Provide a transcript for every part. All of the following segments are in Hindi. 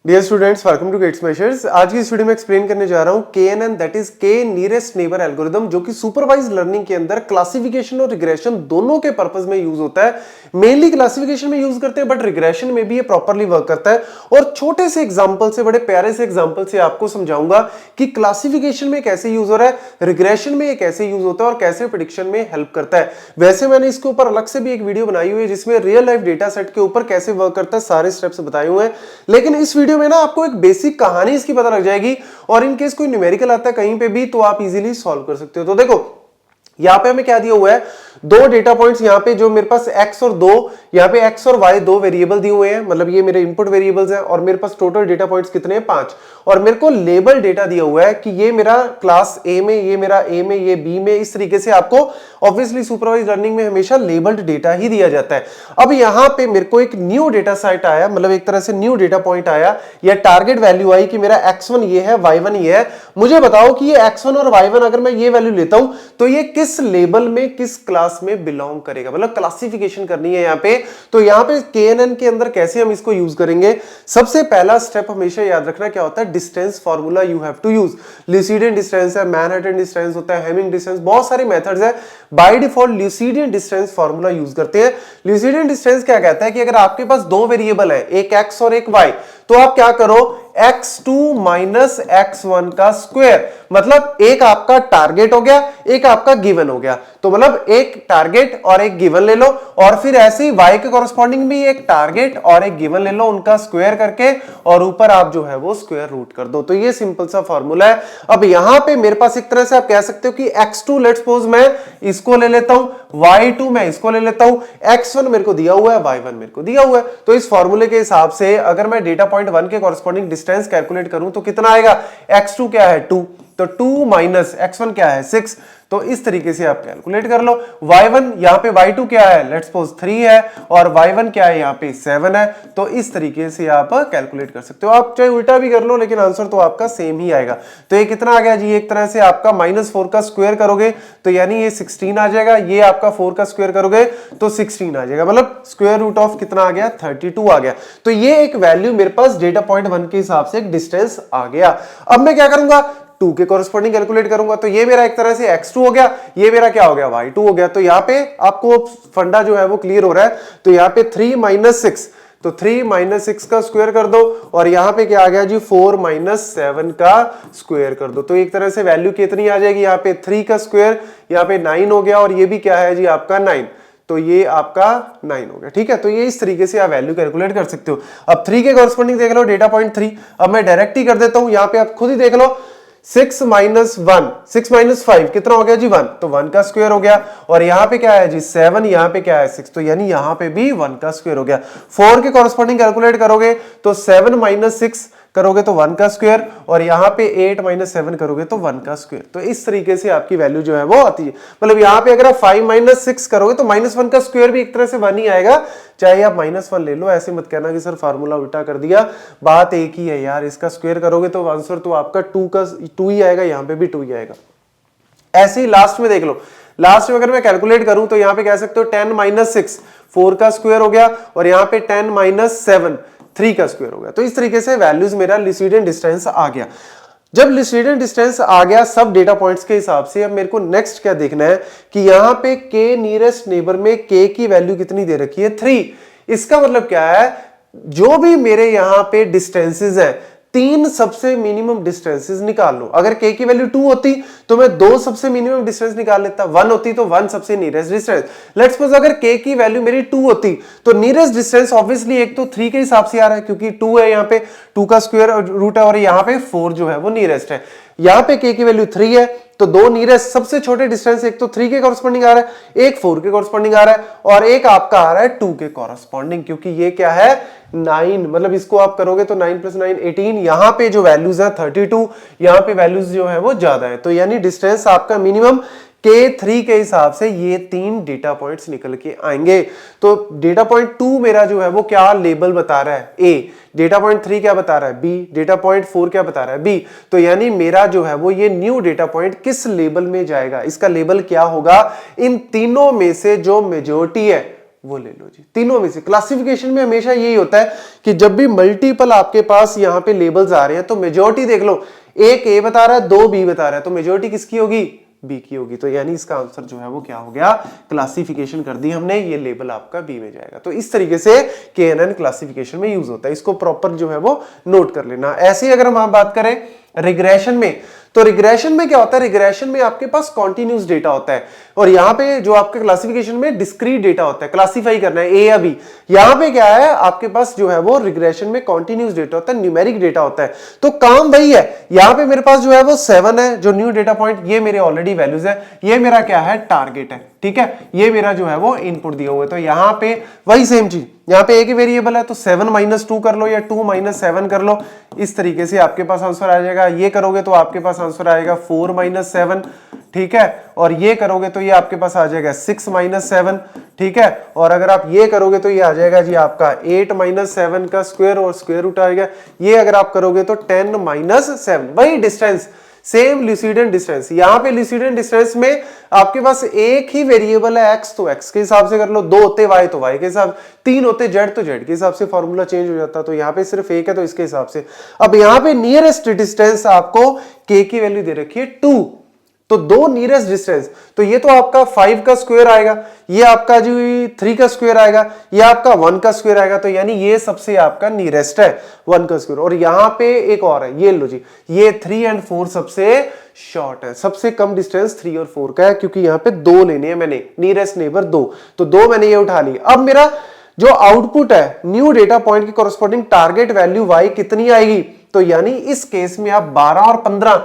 Dear students, welcome to Gate Smashers. आज की इस वीडियो में एक्सप्लेन करने जा रहा हूं KNN, दैट इज के नियरेस्ट नेबर एल्गोरिथम, जो कि सुपरवाइज्ड लर्निंग के अंदर क्लासिफिकेशन और रिग्रेशन दोनों के पर्पस में यूज होता है। मेनली क्लासिफिकेशन में यूज करते हैं, बट रिग्रेशन में भी ये प्रॉपर्ली वर्क करता है। और छोटे से एग्जांपल से, बड़े प्यारे से एग्जांपल से आपको समझाऊंगा कि क्लासिफिकेशन में कैसे यूज हो रहा है, रिग्रेशन में ये कैसे यूज होता है और कैसे प्रेडिक्शन में हेल्प करता है। वैसे मैंने इसके ऊपर अलग से भी एक वीडियो बनाई हुई है जिसमें रियल लाइफ डेटा सेट के ऊपर कैसे वर्क करता है सारे स्टेप्स बताए हुए हैं। लेकिन इस वीडियो में ना आपको एक बेसिक कहानी इसकी पता लग जाएगी, और इन केस कोई न्यूमेरिकल आता है कहीं पे भी तो आप इजीली सॉल्व कर सकते हो। तो देखो यहां पे हमें क्या दिया हुआ है, दो डेटा पॉइंट्स यहां पे जो मेरे पास x और 2, यहां पे x और y दो वेरिएबल दिए हुए हैं, मतलब ये मेरे इनपुट वेरिएबल्स हैं। और मेरे पास टोटल डेटा पॉइंट्स कितने हैं, 5। और मेरे को लेबल डेटा दिया हुआ है कि ये मेरा क्लास A में, ये मेरा A में, ये B में। इस तरीके से आपको ऑब्वियसली सुपरवाइज्ड लर्निंग में हमेशा लेबल्ड डेटा ही दिया जाता है। अब यहां पे मेरे को एक न्यू डेटा सेट आया, मतलब एक तरह से न्यू डेटा पॉइंट आया या टारगेट वैल्यू आई कि मेरा x1 ये है, y1 ये है। मुझे बताओ कि ये x1 और y1 अगर मैं ये वैल्यू लेता हूं तो ये किस लेबल में, किस क्लास में बिलोंग करेगा, मतलब क्लासिफिकेशन करनी है यहां पे। तो यहां पे KNN के अंदर कैसे हम इसको यूज करेंगे, सबसे पहला स्टेप हमेशा याद रखना क्या होता है, distance formula you have to use. Euclidean distance है, मैनहट्टन डिस्टेंस होता है, हेमिंग डिस्टेंस, बहुत सारे मेथड्स है। By default Euclidean distance formula use करते हैं। ल्यूसिडियन डिस्टेंस क्या कहता है कि अगर आपके पास दो वेरिएबल है, एक x और एक y, तो आप क्या करो, x2 माइनस x1 का स्क्वायर, मतलब एक आपका टारगेट हो गया, एक आपका गिवन हो गया। तो मतलब एक टारगेट और एक गिवन ले लो, और फिर ऐसे ही y के कॉरस्पॉन्डिंग भी एक टारगेट और एक गिवन ले लो, उनका स्क्वायर करके, और ऊपर आप जो है वो स्क्वायर रूट कर दो। तो ये सिंपल सा फॉर्मूला है। अब यहां पे मेरे पास एक तरह से आप कह सकते हो कि x2 लेट्स सपोज मैं इसको ले लेता हूं, y2 मैं इसको ले लेता हूं, x1 मेरे को दिया हुआ है, y1 मेरे को दिया हुआ है। तो इस फॉर्मूले के हिसाब से अगर मैं डेटा पॉइंट 1 के कॉरस्पॉन्डिंग डिस्टेंस कैलकुलेट करूं तो कितना आएगा, x2 क्या है 2, तो 2 माइनस x1 क्या है 6। तो इस तरीके से आप कैलकुलेट कर लो। y1 यहां पे y2 क्या है, लेट्स सपोज 3 है, और y1 क्या है, यहां पे 7 है। तो इस तरीके से आप कैलकुलेट कर सकते हो। आप चाहे उल्टा भी कर लो, लेकिन आंसर तो आपका सेम ही आएगा। तो ये कितना आ गया जी, एक तरह से आपका -4 का स्क्वायर करोगे तो यानी ये 16 आ जाएगा, ये आपका 4 का स्क्वायर करोगे तो 16 आ जाएगा, मतलब स्क्वायर रूट ऑफ कितना आ गया, 32 आ गया। तो ये एक वैल्यू मेरे पास डेटा पॉइंट 1 के हिसाब से एक डिस्टेंस आ गया। अब मैं क्या करूंगा, 2 के कॉरस्पॉन्डिंग कैलकुलेट करूंगा, तो ये मेरा एक तरह से x2 हो गया, ये मेरा क्या हो गया, y2 हो गया। तो यहां पे आपको फंडा जो है वो क्लियर हो रहा है। तो यहां पे 3 माइनस 6, तो 3 माइनस 6 का स्क्वायर कर दो, और यहां पे क्या आ गया जी, 4 माइनस 7 का स्क्वायर कर दो। तो एक तरह से वैल्यू कितनी आ जाएगी, यहां पे 3 का स्क्वायर, यहां पे 9 हो गया, और ये भी क्या है जी आपका 9, तो ये आपका 9 हो गया। ठीक है, तो ये इस तरीके से आप वैल्यू कैलकुलेट कर सकते हो। अब 3 के कॉरस्पॉन्डिंग देख लो, डेटा पॉइंट 3। अब मैं डायरेक्ट ही कर देता हूं, यहां पे आप खुद ही देख लो, 6 माइनस 1, 6 माइनस 5 कितना हो गया जी 1, तो 1 का स्क्वायर हो गया। और यहां पे क्या है जी 7, यहां पे क्या है 6, तो यानी यहां पे भी 1 का स्क्वायर हो गया। 4 के कॉरस्पॉन्डिंग कैलकुलेट करोगे तो 7 माइनस 6 करोगे तो 1 का स्क्वायर, और यहां पे 8 माइनस 7 करोगे तो 1 का स्क्वायर। तो इस तरीके से आपकी वैल्यू जो है वो आती है। मतलब यहां पे अगर आप 5 माइनस 6 करोगे तो -1 का स्क्वायर भी एक तरह से 1 ही आएगा, चाहे आप -1 ले लो। ऐसे मत कहना कि सर फार्मूला उल्टा कर दिया, बात एक ही है यार। इसका स्क्वायर करोगे तो आंसर तो आपका 2 ही आएगा, यहां पे भी 2 ही आएगा। ऐसे ही लास्ट में देख लो, लास्ट में अगर मैं कैलकुलेट करूं तो यहां पे कह सकते हो 10 माइनस 6 4 का स्क्वायर हो गया, और यहां पे 10 माइनस 7 3 का स्क्वायर हो गया। तो इस तरीके से वैल्यूज मेरा ल्यूसिडियन डिस्टेंस आ गया। जब ल्यूसिडियन डिस्टेंस आ गया सब डेटा पॉइंट्स के हिसाब से, अब मेरे को नेक्स्ट क्या देखना है कि यहां पे k नियरेस्ट नेबर में k की वैल्यू कितनी दे रखी है, 3। इसका मतलब क्या है, जो भी मेरे यहां पे डिस्टेंसेस है, 3 सबसे मिनिमम डिस्टेंसेस निकाल लो। अगर k की वैल्यू 2 होती तो मैं 2 सबसे मिनिमम डिस्टेंस निकाल लेता, 1 होती तो 1 सबसे नियरेस्ट डिस्टेंस। लेट्स सपोज अगर k की वैल्यू मेरी 2 होती तो नियरेस्ट डिस्टेंस ऑब्वियसली एक तो 3 के हिसाब से आ रहा है, क्योंकि 2 है, यहां पे 2 का स्क्वायर रूट है, और यहां पे 4 जो है वो नियरेस्ट है। यहां पे k की वैल्यू 3 है, तो दो नियरेस्ट सबसे छोटे डिस्टेंस, एक तो 3 के कॉरस्पॉन्डिंग आ रहा है, एक 4 के कॉरस्पॉन्डिंग आ रहा है, और एक आपका आ रहा है 2 के कॉरस्पॉन्डिंग, क्योंकि ये क्या है 9, मतलब इसको आप करोगे तो 9 + 9 18। यहां पे जो वैल्यूज है 32, यहां पे वैल्यूज जो है वो ज्यादा है। तो यानी डिस्टेंस आपका मिनिमम K3 के हिसाब से ये 3 डेटा पॉइंट्स निकल के आएंगे। तो डेटा पॉइंट 2 मेरा जो है वो क्या लेबल बता रहा है, A। डेटा पॉइंट 3 क्या बता रहा है, B। डेटा पॉइंट 4 क्या बता रहा है, B। तो यानी मेरा जो है वो ये न्यू डेटा पॉइंट किस लेबल में जाएगा, इसका लेबल क्या होगा, इन तीनों में से जो मेजॉरिटी है वो ले लो जी। तीनों में से क्लासिफिकेशन में हमेशा यही होता है कि जब भी मल्टीपल आपके पास यहाँ पे लेबल्स आ रहे हैं तो मेजोरिटी देख लो, एक ए बता रहा है, दो बी बता रहा है, तो मेजोरिटी किसकी होगी? बी की होगी। तो यानी इसका आंसर जो है वो क्या हो गया? क्लासिफिकेशन कर दी हमने, ये लेबल आपका बी में जाएगा। तो इस तरीके से केएनएन क्लासिफिकेशन में यूज होता है, इसको प्रॉपर जो है वो नोट कर लेना। ऐसे ही अगर हम बात करें रिग्रेशन में, तो रिग्रेशन में क्या होता है? रिग्रेशन में आपके पास कॉन्टिन्यूस डेटा होता है और यहाँ पे जो आपके क्लासिफिकेशन में डिस्क्रीट डेटा होता है, क्लासिफाई करना है ए या बी। यहाँ पे क्या है? आपके पास जो है वो रिग्रेशन में कॉन्टिन्यूस डेटा होता है, न्यूमेरिक डेटा होता है। तो काम वही है, यहाँ पे मेरे पास जो है वो 7 है जो न्यू डेटा पॉइंट, ये मेरे ऑलरेडी वैल्यूज है, ये मेरा क्या है? टारगेट है, ठीक है, ये मेरा जो है वो इनपुट दिया हुआ है। तो यहाँ पे वही सेम चीज, यहाँ पे एक ही वेरिएबल है तो 7 - 2 कर लो या 2 - 7 कर लो, इस तरीके से आपके पास आंसर आ जाएगा। ये करोगे तो आपके पास आंसर आएगा 4 - 7, ठीक है, और ये करोगे तो ये आपके पास आ जाएगा 6 - 7, ठीक है, और अगर आप ये करोगे तो ये आ जाएगा जी आपका 8 - 7 का स्क्वायर और स्क्वायर रूट आएगा। ये अगर आप करोगे तो 10 - 7, वही डिस्टेंस, सेम ल्यूसिडेंट डिस्टेंस। यहां पे ल्यूसिडेंट डिस्टेंस में आपके पास एक ही वेरिएबल है x, तो x के हिसाब से कर लो, दो होते y तो y के हिसाब, तीन होते z तो z के हिसाब से फॉर्मूला चेंज हो जाता। तो यहाँ पे सिर्फ एक है तो इसके हिसाब से। अब यहाँ पे नियरेस्ट डिस्टेंस आपको k की वैल्यू दे रखी है 2, तो दो नियरेस्ट डिस्टेंस, तो ये तो आपका 5 का स्क्वायर आएगा, ये आपका जो 3 का स्क्वायर आएगा, ये आपका 1 का स्क्वायर आएगा। तो यानी ये सबसे आपका नियरेस्ट है 1 का स्क्वायर। और यहां पे एक और है, ये लो जी, ये 3 और 4 सबसे शॉर्ट है, सबसे कम डिस्टेंस 3 और 4 का है, क्योंकि यहां पे दो लेने हैं मैंने, नियरेस्ट नेबर दो, तो दो मैंने ये उठा ली। अब मेरा जो आउटपुट है न्यू डेटा पॉइंट की कॉरस्पॉन्डिंग टारगेट वैल्यू y कितनी आएगी? तो यानी इस केस में आप 12 और 15,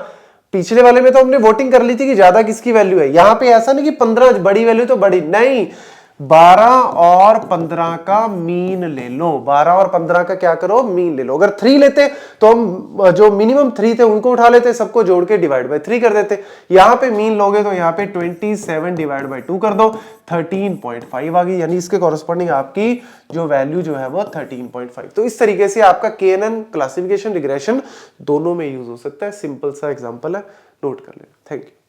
पिछले वाले में तो हमने वोटिंग कर ली थी कि ज्यादा किसकी वैल्यू है, यहां पे ऐसा नहीं कि 15 बड़ी वैल्यू तो बड़ी नहीं, 12 और 15 का मीन ले लो, 12 और 15 का क्या करो? मीन ले लो। अगर 3 लेते तो हम जो मिनिमम 3 थे उनको उठा लेते, सबको जोड़ के डिवाइड बाय 3 कर देते। यहां पे मीन लोगे तो यहां पे 27 डिवाइड बाय 2 कर दो, 13.5 आ गई, यानी इसके कॉरस्पॉन्डिंग आपकी जो वैल्यू जो है वो 13.5। तो इस तरीके से आपका केएनएन क्लासिफिकेशन रिग्रेशन दोनों में यूज हो सकता है। सिंपल सा एग्जांपल है, नोट कर लेना। Thank you.